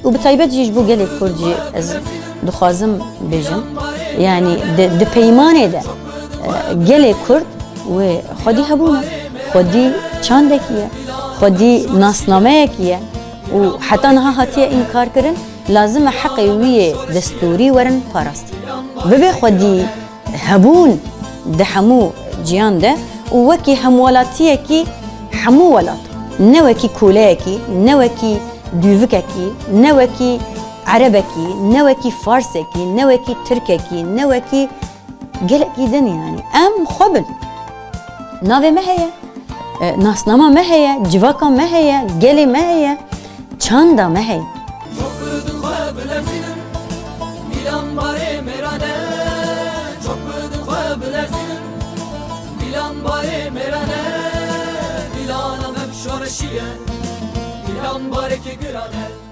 و بتایبەت جیش بو gelê Kurdî ez dixwazim bêjim yani di peymanê de gelê Kurd wê xwedî hebûne xwedî çandekî ye xwedî nasnameyekî ye û heta niha hatiye înkarkirin lazim e heqê wî yê destûrî werin parastin bibe xwedî hebûn di hemû ciyan de û wekî hemwelatiyekî hemû welat ne wekî koleyekî ne wekî dûvikekî ne wekî erebekî ne wekî farsekî ne wekî tirkekî ne wekî gelekî din yani em xwe bin navê me heye nasnama me heye civaka me heye gelê me heye çanda me heye Dilan bareke gırane